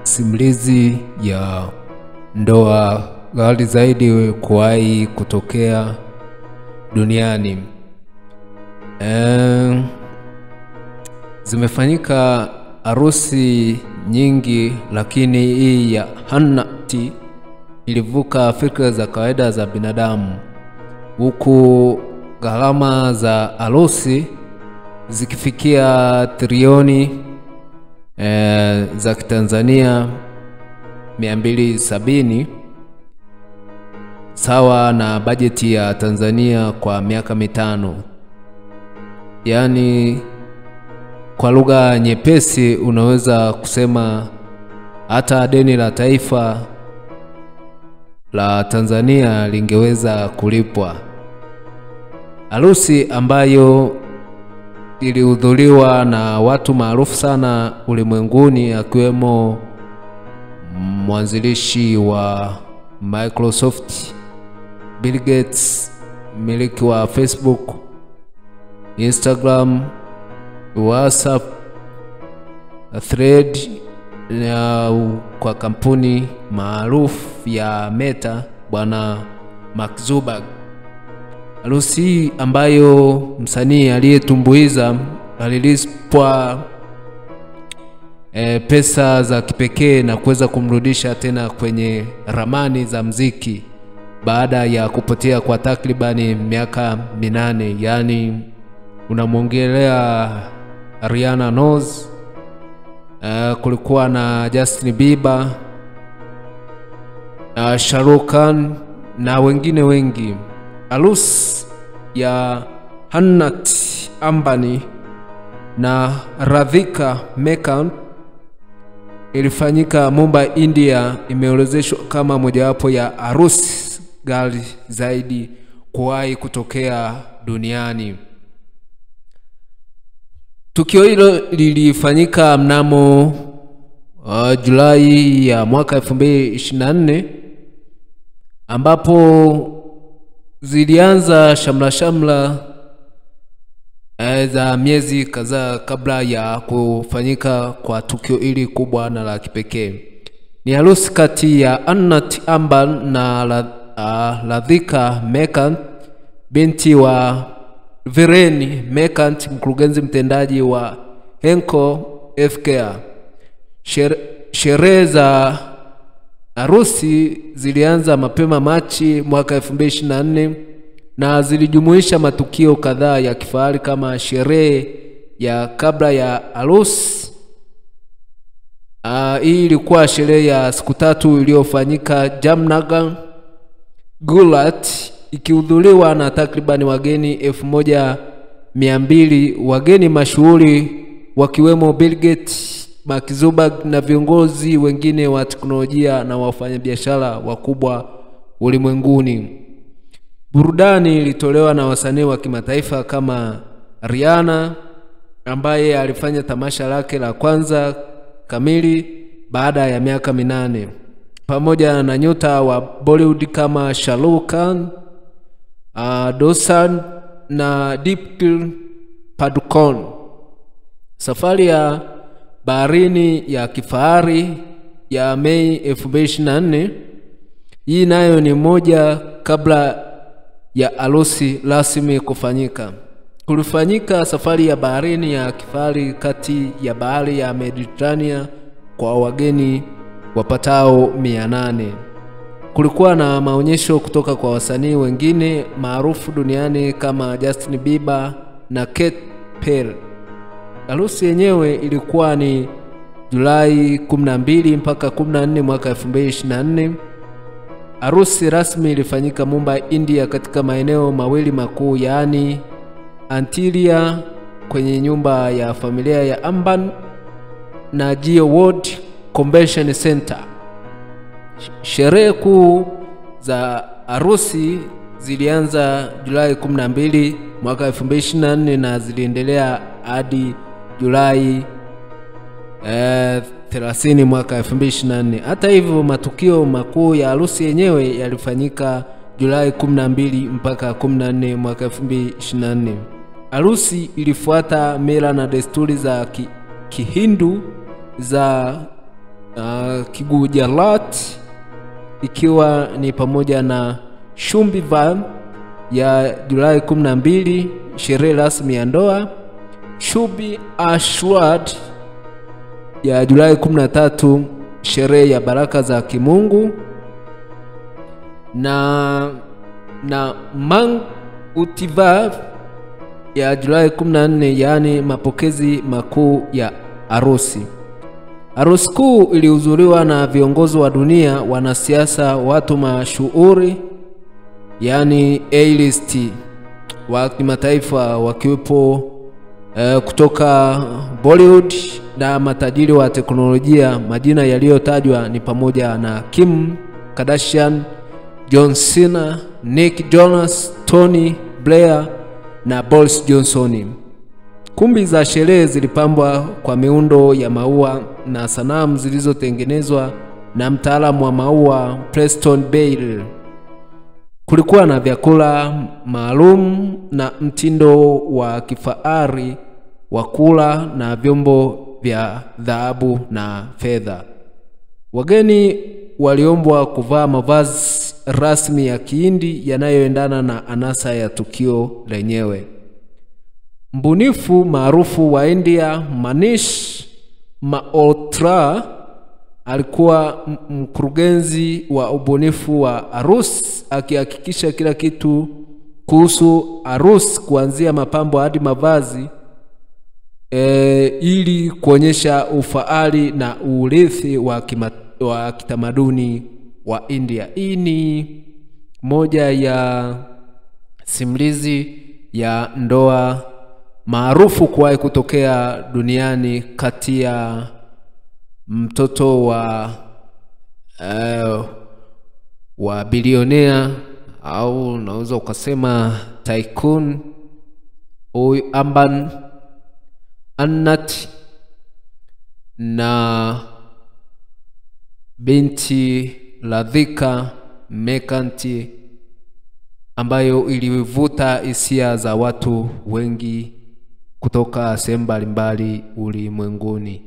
simulizi ya ndoa ghali zaidi kuwahi kutokea duniani. Zimefanyika harusi nyingi, lakini hii ya Hannati ilivuka fikra za kawaida za binadamu, huku gharama za harusi zikifikia trilioni za Kitanzania 270, sawa na bajeti ya Tanzania kwa miaka 5. Yaani kwa lugha nyepesi unaweza kusema hata deni la taifa la Tanzania lingeweza kulipwa. Harusi ambayo ilihudhuriwa na watu maarufu sana ulimwenguni, akiwemo mwanzilishi wa Microsoft, Bill Gates, mmiliki wa Facebook, Instagram, WhatsApp, Thread, na kwa kampuni maarufu ya Meta, bwana Mark Zuckerberg. Harusi ambayo msanii aliyetumbuiza alilipwa pesa za kipekee na kuweza kumrudisha tena kwenye ramani za mziki baada ya kupotea kwa takribani miaka 8. Yani unamwongelea Rihanna Knowles, kulikuwa na Justin Bieber, Shah Rukh Khan na wengine wengi. Harusi ya Hannati Ambani na Radhika Mekhan ilifanyika Mumbai, India. Imeorodheshwa kama mojawapo ya harusi ghali zaidi kuwahi kutokea duniani. Tukio hilo lilifanyika mnamo Julai ya mwaka 2024, ambapo zilianza shamla za miezi kadhaa kabla ya kufanyika kwa tukio hili kubwa na la kipekee. Ni harusi kati ya Hannati Ambani na Radhika Mekhan, binti wa Viren Mekhan, mkurugenzi mtendaji wa Henkel Healthcare. Sherehe za harusi zilianza mapema Machi mwaka 2024 na zilijumuisha matukio kadhaa ya kifahari kama sherehe ya kabla ya harusi. Hii ilikuwa sherehe ya siku 3 iliyofanyika Jamnagar, Gujarat, ikihudhuriwa na takribani wageni 1200, wageni mashuhuri wakiwemo Bill Gates, Mark Zuckerberg na viongozi wengine wa teknolojia na wafanyabiashara wakubwa ulimwenguni. Burudani ilitolewa na wasanii wa kimataifa kama Rihanna, ambaye alifanya tamasha lake la kwanza kamili baada ya miaka 8, pamoja na nyota wa Bollywood kama Shah Rukh Khan, Dosan na Deepika Padukone. Safari ya baharini ya kifahari ya Mei 2024, hii nayo ni moja kabla ya harusi rasmi kufanyika. Kulifanyika safari ya baharini ya kifahari kati ya bahari ya Mediterranean kwa wageni wapatao 800. Kulikuwa na maonyesho kutoka kwa wasanii wengine maarufu duniani kama Justin Bieber na Katy Perry. Harusi yenyewe ilikuwa ni Julai 12 mpaka 14 mwaka 2024. Harusi rasmi ilifanyika Mumbai, India, katika maeneo mawili makuu, yaani Antilia kwenye nyumba ya familia ya Ambani na Jio World Convention Center. Sherehe kuu za harusi zilianza Julai 12 mwaka 2024 na ziliendelea hadi Julai 30 mwaka 2024. Hata hivyo, matukio makuu ya harusi yenyewe yalifanyika Julai 12 mpaka 14 mwaka 2024. Harusi ilifuata mila na desturi za Kihindu za Kigujarat, ikiwa ni pamoja na Shumbivan ya Julai 12, sherehe rasmi ya ndoa, Shubi Ashwad ya Julai 13, sherehe ya baraka za kimungu, na Mang Utivav ya Julai 14, yani mapokezi makuu ya harusi. Harusi kuu ilihudhuriwa na viongozi wa dunia, wanasiasa, watu mashuhuri, yani A-list wa kimataifa, wakiwepo kutoka Bollywood na matajiri wa teknolojia. Majina yaliyotajwa ni pamoja na Kim Kardashian, John Cena, Nick Jonas, Tony Blair na Boris Johnson. Kumbi za sherehe zilipambwa kwa miundo ya maua na sanamu zilizotengenezwa na mtaalamu wa maua Preston Bale. Kulikuwa na vyakula maalum na mtindo wa kifahari wa kula na vyombo vya dhahabu na fedha. Wageni waliombwa kuvaa mavazi rasmi ya Kihindi yanayoendana na anasa ya tukio lenyewe. Mbunifu maarufu wa India Manish Malhotra alikuwa mkurugenzi wa ubunifu wa harusi, akihakikisha kila kitu kuhusu harusi kuanzia mapambo hadi mavazi ili kuonyesha ufahari na urithi wa kitamaduni wa India. Hii ni moja ya simulizi ya ndoa maarufu kuwahi kutokea duniani kati ya mtoto wa bilionea, au unaweza ukasema tycoon Ambani Anant, na binti Radhika Mekanti, ambayo ilivuta hisia za watu wengi kutoka sehemu mbalimbali ulimwenguni.